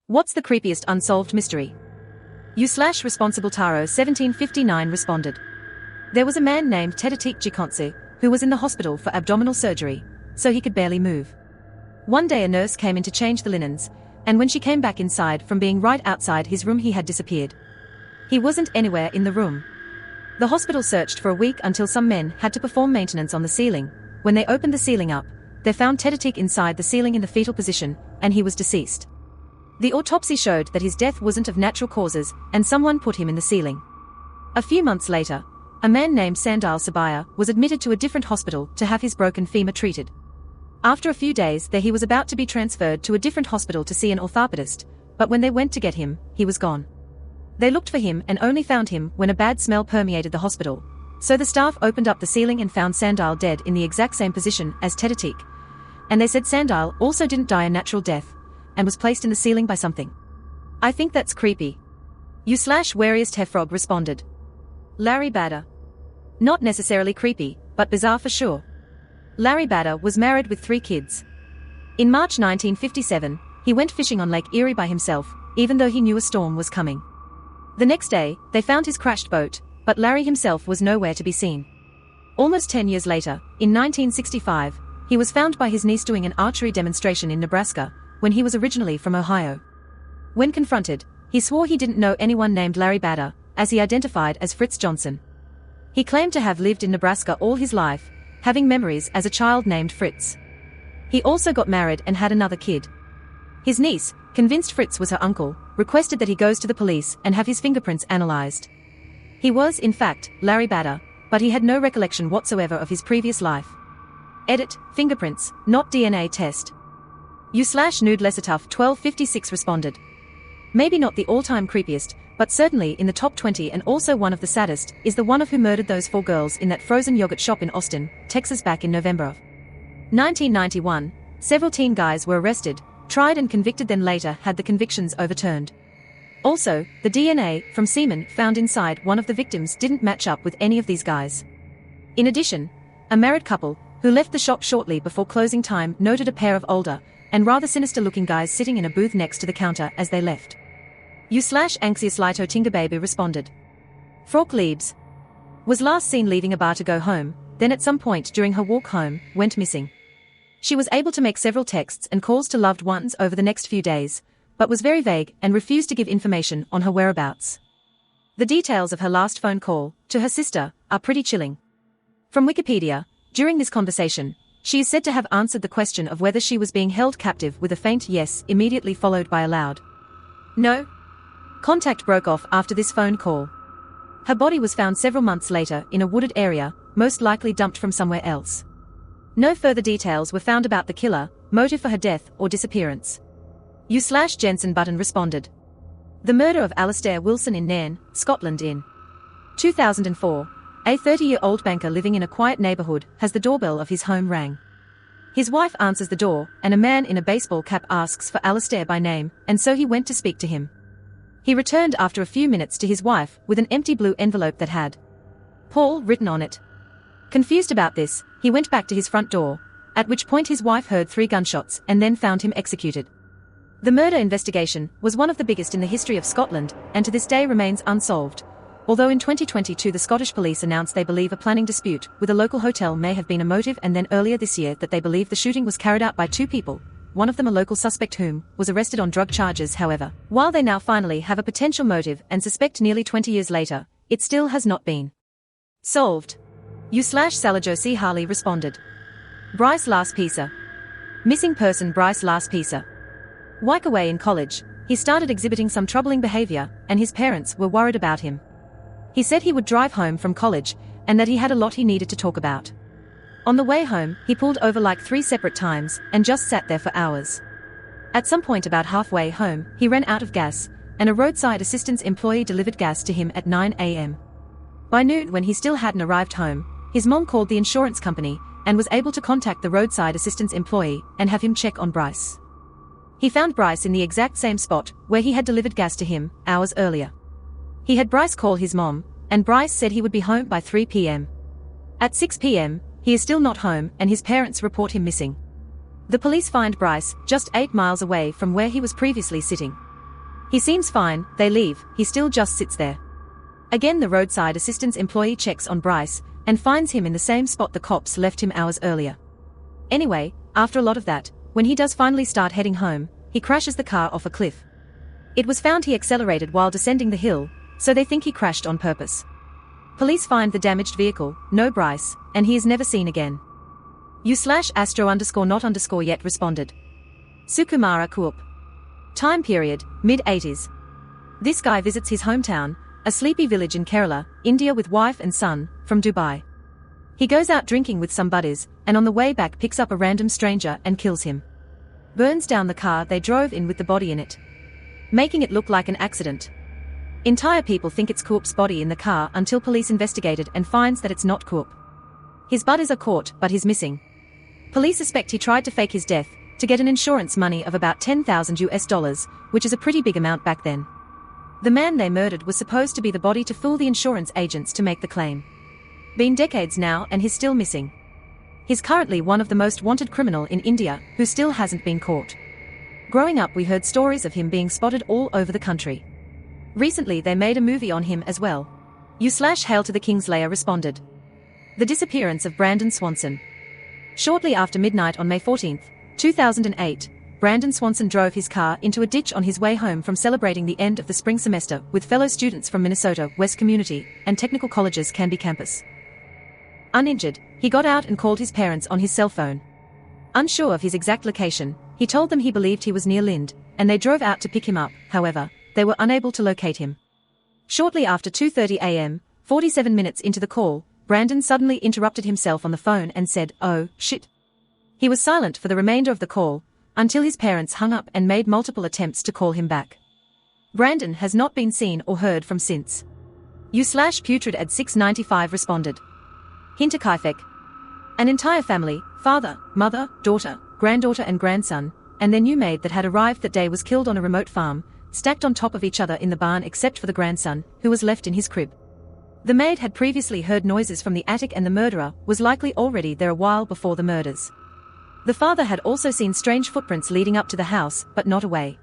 What's the creepiest unsolved mystery? U/responsible Taro 1759 responded. There was a man named Tedatik Jikonsu, who was in the hospital for abdominal surgery, so he could barely move. One day a nurse came in to change the linens, and when she came back inside from being right outside his room he had disappeared. He wasn't anywhere in the room. The hospital searched for a week until some men had to perform maintenance on the ceiling. When they opened the ceiling up, they found Tedatik inside the ceiling in the fetal position, and he was deceased. The autopsy showed that his death wasn't of natural causes, and someone put him in the ceiling. A few months later, a man named Sandal Sabaya was admitted to a different hospital to have his broken femur treated. After a few days there he was about to be transferred to a different hospital to see an orthopedist, but when they went to get him, he was gone. They looked for him and only found him when a bad smell permeated the hospital, so the staff opened up the ceiling and found Sandal dead in the exact same position as Tedatik. And they said Sandal also didn't die a natural death, and was placed in the ceiling by something. I think that's creepy. U/Wariest Hefrog responded. Larry Badder. Not necessarily creepy, but bizarre for sure. Larry Badder was married with 3 kids. In March 1957, he went fishing on Lake Erie by himself, even though he knew a storm was coming. The next day, they found his crashed boat, but Larry himself was nowhere to be seen. Almost 10 years later, in 1965, he was found by his niece doing an archery demonstration in Nebraska, when he was originally from Ohio. When confronted, he swore he didn't know anyone named Larry Badder, as he identified as Fritz Johnson. He claimed to have lived in Nebraska all his life, having memories as a child named Fritz. He also got married and had another kid. His niece, convinced Fritz was her uncle, requested that he goes to the police and have his fingerprints analyzed. He was, in fact, Larry Badder, but he had no recollection whatsoever of his previous life. Edit, fingerprints, not DNA test. U/Nude Lessertuff 1256 responded. Maybe not the all-time creepiest, but certainly in the top 20 and also one of the saddest, is the one of who murdered those 4 girls in that frozen yogurt shop in Austin, Texas back in November of 1991. Several teen guys were arrested, tried and convicted, then later had the convictions overturned. Also, the DNA from semen found inside one of the victims didn't match up with any of these guys. In addition, a married couple, who left the shop shortly before closing time, noted a pair of older and rather sinister-looking guys sitting in a booth next to the counter as they left. U/Anxious Lito Tingababy responded. Frauke Leibs was last seen leaving a bar to go home, then at some point during her walk home, went missing. She was able to make several texts and calls to loved ones over the next few days, but was very vague and refused to give information on her whereabouts. The details of her last phone call, to her sister, are pretty chilling. From Wikipedia, during this conversation, she is said to have answered the question of whether she was being held captive with a faint yes, immediately followed by a loud no. Contact broke off after this phone call. Her body was found several months later in a wooded area, most likely dumped from somewhere else. No further details were found about the killer, motive for her death or disappearance. U/Jensen Button responded. The murder of Alastair Wilson in Nairn, Scotland in 2004. A 30-year-old banker living in a quiet neighborhood has the doorbell of his home rang. His wife answers the door, and a man in a baseball cap asks for Alastair by name, and so he went to speak to him. He returned after a few minutes to his wife with an empty blue envelope that had Paul written on it. Confused about this, he went back to his front door, at which point his wife heard 3 gunshots and then found him executed. The murder investigation was one of the biggest in the history of Scotland, and to this day remains unsolved. Although in 2022 the Scottish police announced they believe a planning dispute with a local hotel may have been a motive, and then earlier this year that they believe the shooting was carried out by 2 people, one of them a local suspect whom was arrested on drug charges. However, while they now finally have a potential motive and suspect nearly 20 years later, it still has not been solved. U/Salajosi Harley responded. Bryce Las Pisa. Missing person Bryce Las Pisa. While away in college, he started exhibiting some troubling behavior, and his parents were worried about him. He said he would drive home from college, and that he had a lot he needed to talk about. On the way home, he pulled over like 3 separate times, and just sat there for hours. At some point about halfway home, he ran out of gas, and a roadside assistance employee delivered gas to him at 9 a.m. By noon, when he still hadn't arrived home, his mom called the insurance company, and was able to contact the roadside assistance employee, and have him check on Bryce. He found Bryce in the exact same spot, where he had delivered gas to him, hours earlier. He had Bryce call his mom, and Bryce said he would be home by 3 p.m. At 6 p.m., he is still not home, and his parents report him missing. The police find Bryce just 8 miles away from where he was previously sitting. He seems fine, they leave, he still just sits there. Again, the roadside assistance employee checks on Bryce and finds him in the same spot the cops left him hours earlier. Anyway, after a lot of that, when he does finally start heading home, he crashes the car off a cliff. It was found he accelerated while descending the hill, so they think he crashed on purpose. Police find the damaged vehicle, no Bryce, and he is never seen again. U/astro_not_yet responded. Sukumara Kuup. Time period, mid-80s. This guy visits his hometown, a sleepy village in Kerala, India with wife and son, from Dubai. He goes out drinking with some buddies, and on the way back picks up a random stranger and kills him. Burns down the car they drove in with the body in it, making it look like an accident. Entire people think it's Kuup's body in the car until police investigated and finds that it's not Kuup. His buddies are caught, but he's missing. Police suspect he tried to fake his death to get an insurance money of about $10,000, which is a pretty big amount back then. The man they murdered was supposed to be the body to fool the insurance agents to make the claim. Been decades now and he's still missing. He's currently one of the most wanted criminal in India who still hasn't been caught. Growing up we heard stories of him being spotted all over the country. Recently they made a movie on him as well. U/Hail to the Kingslayer responded. The disappearance of Brandon Swanson. Shortly after midnight on May 14, 2008, Brandon Swanson drove his car into a ditch on his way home from celebrating the end of the spring semester with fellow students from Minnesota West Community and Technical College's Canby campus. Uninjured, he got out and called his parents on his cell phone. Unsure of his exact location, he told them he believed he was near Lind, and they drove out to pick him up. However, they were unable to locate him. Shortly after 2:30 a.m., 47 minutes into the call, Brandon suddenly interrupted himself on the phone and said, "Oh, shit." He was silent for the remainder of the call, until his parents hung up and made multiple attempts to call him back. Brandon has not been seen or heard from since. U/Putrid at 6:95 responded. Hinterkaifeck. An entire family, father, mother, daughter, granddaughter and grandson, and their new maid that had arrived that day was killed on a remote farm, stacked on top of each other in the barn except for the grandson, who was left in his crib. The maid had previously heard noises from the attic and the murderer was likely already there a while before the murders. The father had also seen strange footprints leading up to the house, but not away.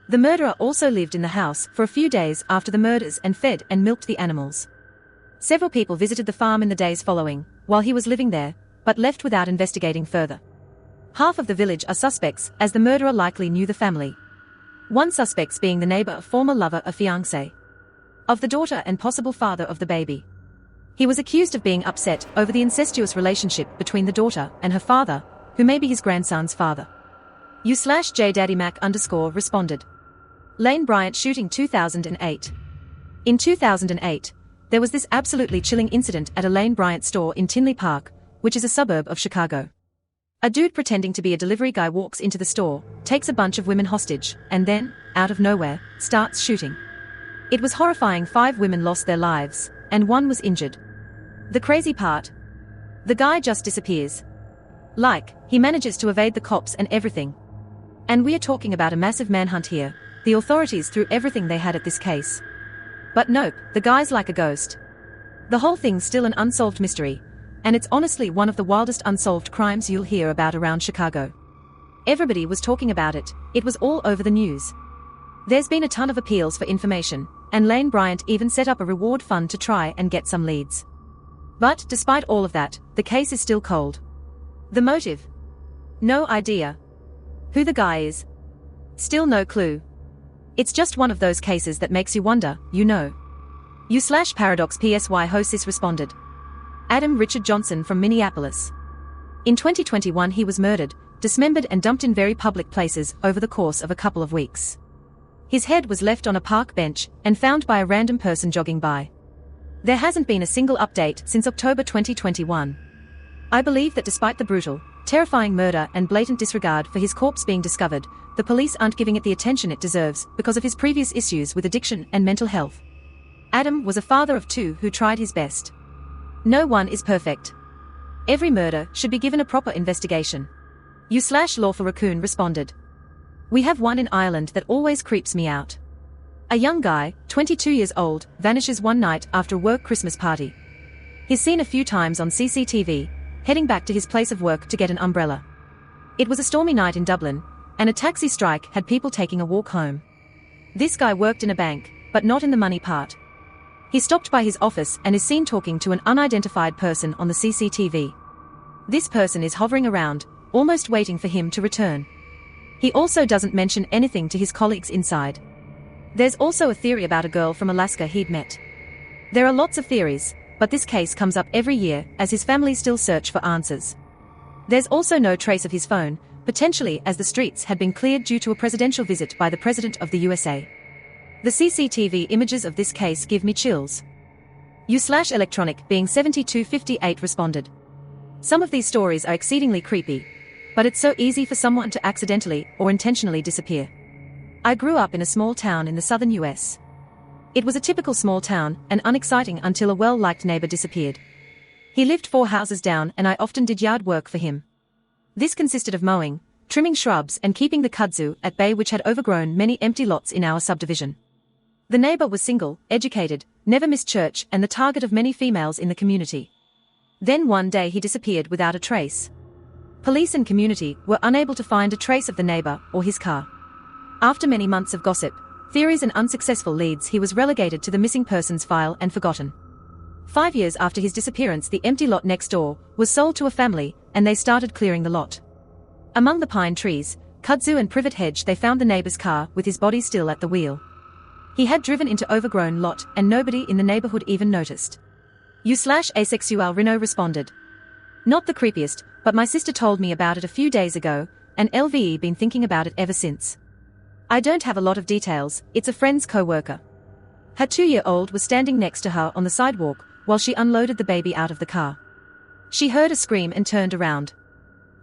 The murderer also lived in the house for a few days after the murders and fed and milked the animals. Several people visited the farm in the days following, while he was living there, but left without investigating further. Half of the village are suspects, as the murderer likely knew the family. One suspect being the neighbor, former lover or fiancé of the daughter and possible father of the baby. He was accused of being upset over the incestuous relationship between the daughter and her father, who may be his grandson's father. U/JDaddyMac_ responded. Lane Bryant shooting 2008. In 2008, there was this absolutely chilling incident at a Lane Bryant store in Tinley Park, which is a suburb of Chicago. A dude pretending to be a delivery guy walks into the store, takes a bunch of women hostage, and then, out of nowhere, starts shooting. It was horrifying. 5 women lost their lives, and 1 was injured. The crazy part? The guy just disappears. He manages to evade the cops and everything. And we are talking about a massive manhunt here. The authorities threw everything they had at this case. But nope, the guy's like a ghost. The whole thing's still an unsolved mystery, and it's honestly one of the wildest unsolved crimes you'll hear about around Chicago. Everybody was talking about it, it was all over the news. There's been a ton of appeals for information, and Lane Bryant even set up a reward fund to try and get some leads. But despite all of that, the case is still cold. The motive? No idea. Who the guy is? Still no clue. It's just one of those cases that makes you wonder, you know. U/Paradox PSY Hosis responded. Adam Richard Johnson from Minneapolis. In 2021 he was murdered, dismembered and dumped in very public places over the course of a couple of weeks. His head was left on a park bench and found by a random person jogging by. There hasn't been a single update since October 2021. I believe that despite the brutal, terrifying murder and blatant disregard for his corpse being discovered, the police aren't giving it the attention it deserves because of his previous issues with addiction and mental health. Adam was a father of 2 who tried his best. No one is perfect. Every murder should be given a proper investigation. U/Lawful Raccoon responded. We have one in Ireland that always creeps me out. A young guy, 22 years old, vanishes one night after a work Christmas party. He's seen a few times on CCTV, heading back to his place of work to get an umbrella. It was a stormy night in Dublin, and a taxi strike had people taking a walk home. This guy worked in a bank, but not in the money part. He stopped by his office and is seen talking to an unidentified person on the CCTV. This person is hovering around, almost waiting for him to return. He also doesn't mention anything to his colleagues inside. There's also a theory about a girl from Alaska he'd met. There are lots of theories, but this case comes up every year as his family still search for answers. There's also no trace of his phone, potentially as the streets had been cleared due to a presidential visit by the President of the USA. The CCTV images of this case give me chills. U/electronic being 7258 responded. Some of these stories are exceedingly creepy, but it's so easy for someone to accidentally or intentionally disappear. I grew up in a small town in the southern US. It was a typical small town and unexciting until a well-liked neighbor disappeared. He lived 4 houses down and I often did yard work for him. This consisted of mowing, trimming shrubs and keeping the kudzu at bay, which had overgrown many empty lots in our subdivision. The neighbor was single, educated, never missed church and the target of many females in the community. Then one day he disappeared without a trace. Police and community were unable to find a trace of the neighbor or his car. After many months of gossip, theories and unsuccessful leads, he was relegated to the missing persons file and forgotten. 5 years after his disappearance, the empty lot next door was sold to a family and they started clearing the lot. Among the pine trees, kudzu and privet hedge, they found the neighbor's car with his body still at the wheel. He had driven into overgrown lot and nobody in the neighborhood even noticed. U/asexual Rino responded. Not the creepiest, but my sister told me about it a few days ago, and LVE been thinking about it ever since. I don't have a lot of details, it's a friend's co-worker. Her 2-year-old was standing next to her on the sidewalk while she unloaded the baby out of the car. She heard a scream and turned around.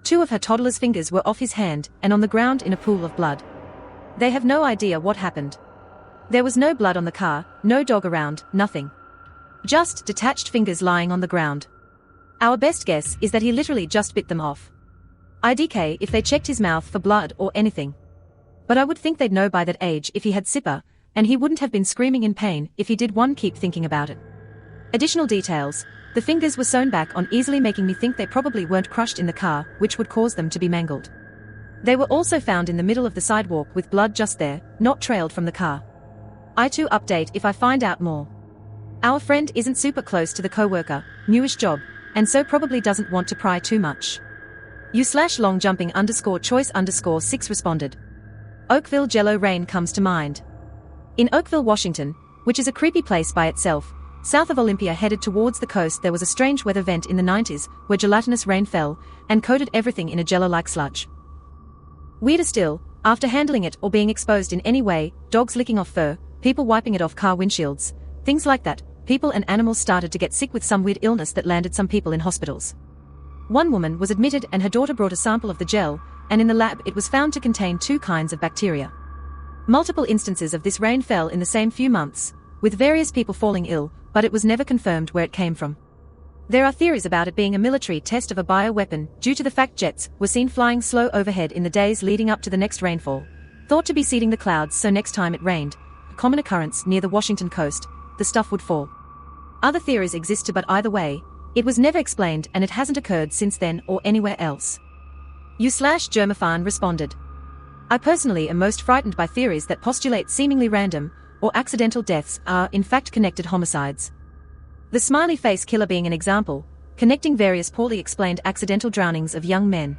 2 of her toddler's fingers were off his hand and on the ground in a pool of blood. They have no idea what happened. There was no blood on the car, no dog around, nothing. Just detached fingers lying on the ground. Our best guess is that he literally just bit them off. IDK if they checked his mouth for blood or anything. But I would think they'd know by that age if he had zipper, and he wouldn't have been screaming in pain if he did. One keep thinking about it. Additional details, the fingers were sewn back on easily, making me think they probably weren't crushed in the car, which would cause them to be mangled. They were also found in the middle of the sidewalk with blood just there, not trailed from the car. I too update if I find out more. Our friend isn't super close to the co-worker, newish job, and so probably doesn't want to pry too much. U/longjumping_choice_6 responded. Oakville Jello rain comes to mind. In Oakville, Washington, which is a creepy place by itself, south of Olympia headed towards the coast, there was a strange weather event in the 90s where gelatinous rain fell and coated everything in a jello-like sludge. Weirder still, after handling it or being exposed in any way, dogs licking off fur, people wiping it off car windshields, things like that, people and animals started to get sick with some weird illness that landed some people in hospitals. One woman was admitted and her daughter brought a sample of the gel, and in the lab it was found to contain 2 kinds of bacteria. Multiple instances of this rain fell in the same few months, with various people falling ill, but it was never confirmed where it came from. There are theories about it being a military test of a bioweapon due to the fact jets were seen flying slow overhead in the days leading up to the next rainfall, thought to be seeding the clouds so next time it rained, a common occurrence near the Washington coast, the stuff would fall. Other theories exist too, but either way, it was never explained and it hasn't occurred since then or anywhere else. U/Germafan responded. I personally am most frightened by theories that postulate seemingly random or accidental deaths are in fact connected homicides. The smiley face killer being an example, connecting various poorly explained accidental drownings of young men.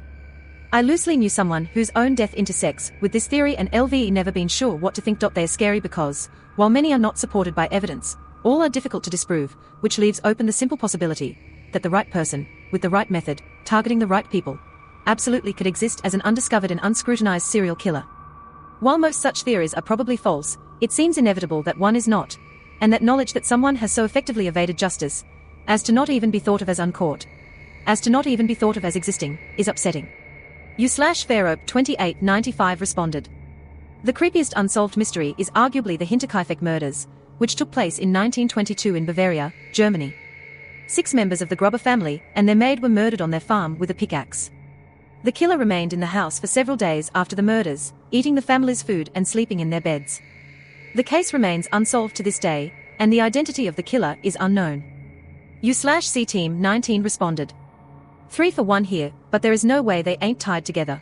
I loosely knew someone whose own death intersects with this theory, and LVE never been sure what to think. They are scary because, while many are not supported by evidence, all are difficult to disprove, which leaves open the simple possibility that the right person, with the right method, targeting the right people, absolutely could exist as an undiscovered and unscrutinized serial killer. While most such theories are probably false, it seems inevitable that one is not, and that knowledge that someone has so effectively evaded justice as to not even be thought of as uncaught, as to not even be thought of as existing, is upsetting. U/Pharaoh2895 responded. The creepiest unsolved mystery is arguably the Hinterkaifeck murders, which took place in 1922 in Bavaria, Germany. 6 members of the Gruber family and their maid were murdered on their farm with a pickaxe. The killer remained in the house for several days after the murders, eating the family's food and sleeping in their beds. The case remains unsolved to this day, and the identity of the killer is unknown. U/C-Team19 responded. 3 for 1 here, but there is no way they ain't tied together.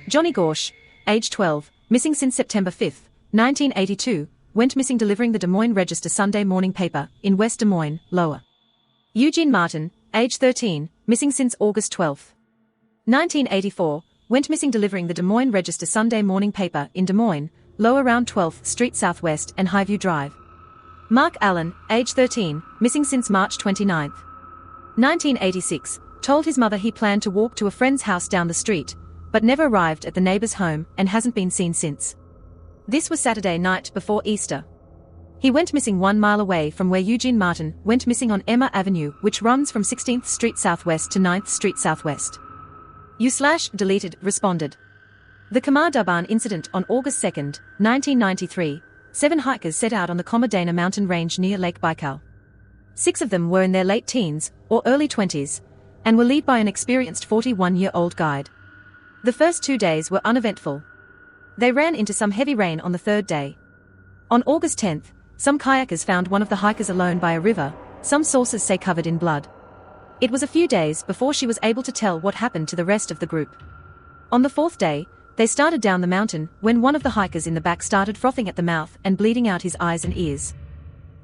Johnny Gorsh, age 12, missing since September 5, 1982, went missing delivering the Des Moines Register Sunday morning paper in West Des Moines, Lower. Eugene Martin, age 13, missing since August 12. 1984, went missing delivering the Des Moines Register Sunday morning paper in Des Moines, Lower around 12th Street Southwest and Highview Drive. Mark Allen, age 13, missing since March 29. 1986, told his mother he planned to walk to a friend's house down the street, but never arrived at the neighbor's home and hasn't been seen since. This was Saturday night before Easter. He went missing 1 mile away from where Eugene Martin went missing on Emma Avenue, which runs from 16th Street Southwest to 9th Street Southwest. U/deleted responded. The Kamar Daban incident on August 2, 1993, 7 hikers set out on the Commodana mountain range near Lake Baikal. 6 of them were in their late teens, or early 20s, and were led by an experienced 41-year-old guide. The first 2 days were uneventful. They ran into some heavy rain on the third day. On August 10, some kayakers found one of the hikers alone by a river, some sources say covered in blood. It was a few days before she was able to tell what happened to the rest of the group. On the fourth day, they started down the mountain when one of the hikers in the back started frothing at the mouth and bleeding out his eyes and ears.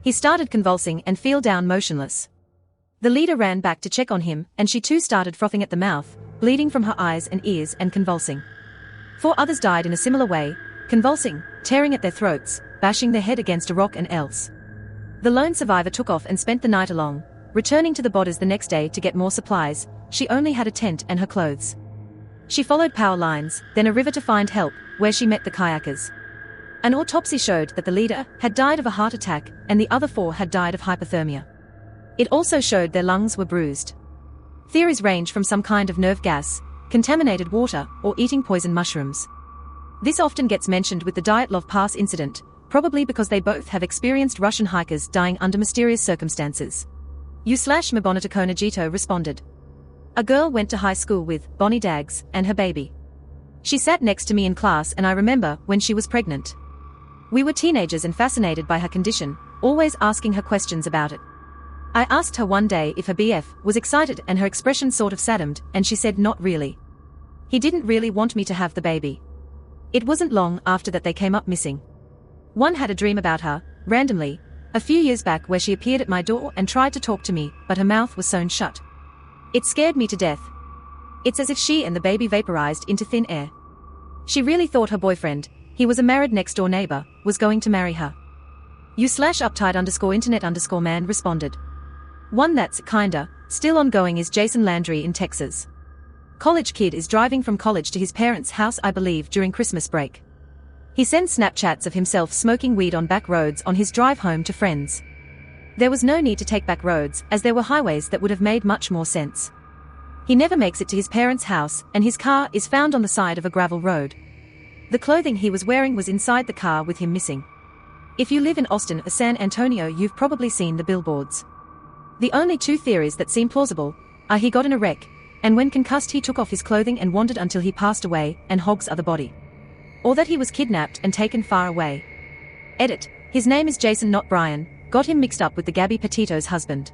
He started convulsing and fell down motionless. The leader ran back to check on him and she too started frothing at the mouth, bleeding from her eyes and ears and convulsing. 4 others died in a similar way, convulsing, tearing at their throats, bashing their head against a rock and else. The lone survivor took off and spent the night along, returning to the bodies the next day to get more supplies. She only had a tent and her clothes. She followed power lines, then a river to find help, where she met the kayakers. An autopsy showed that the leader had died of a heart attack and the other 4 had died of hypothermia. It also showed their lungs were bruised. Theories range from some kind of nerve gas, contaminated water, or eating poison mushrooms. This often gets mentioned with the Dyatlov Pass incident, probably because they both have experienced Russian hikers dying under mysterious circumstances. U/Mabonita Jito responded. A girl went to high school with Bonnie Daggs and her baby. She sat next to me in class and I remember when she was pregnant. We were teenagers and fascinated by her condition, always asking her questions about it. I asked her one day if her BF was excited and her expression sort of saddened and she said not really. He didn't really want me to have the baby. It wasn't long after that they came up missing. One had a dream about her, randomly, a few years back where she appeared at my door and tried to talk to me but her mouth was sewn shut. It scared me to death. It's as if she and the baby vaporized into thin air. She really thought her boyfriend, he was a married next-door neighbor, was going to marry her. U/uptight_internet_man responded. One that's kinda still ongoing is Jason Landry in Texas. College kid is driving from college to his parents' house I believe during Christmas break. He sends Snapchats of himself smoking weed on back roads on his drive home to friends. There was no need to take back roads as there were highways that would have made much more sense. He never makes it to his parents' house and his car is found on the side of a gravel road. The clothing he was wearing was inside the car with him missing. If you live in Austin or San Antonio you've probably seen the billboards. The only 2 theories that seem plausible are he got in a wreck, and when concussed he took off his clothing and wandered until he passed away and hogs other body. Or that he was kidnapped and taken far away. Edit, his name is Jason not Brian, got him mixed up with the Gabby Petito's husband.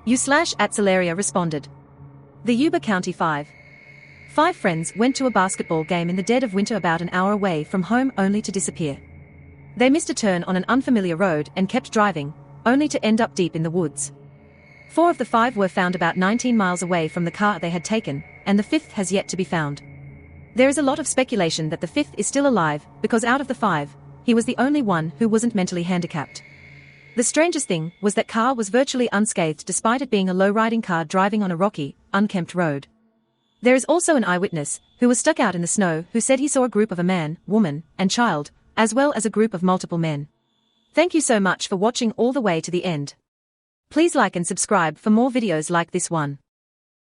U/@Celeria responded. The Yuba County 5 friends went to a basketball game in the dead of winter about an hour away from home only to disappear. They missed a turn on an unfamiliar road and kept driving, only to end up deep in the woods. 4 of the 5 were found about 19 miles away from the car they had taken, and the 5th has yet to be found. There is a lot of speculation that the 5th is still alive, because out of the 5, he was the only one who wasn't mentally handicapped. The strangest thing was that car was virtually unscathed despite it being a low-riding car driving on a rocky, unkempt road. There is also an eyewitness, who was stuck out in the snow who said he saw a group of a man, woman, and child, as well as a group of multiple men. Thank you so much for watching all the way to the end. Please like and subscribe for more videos like this one.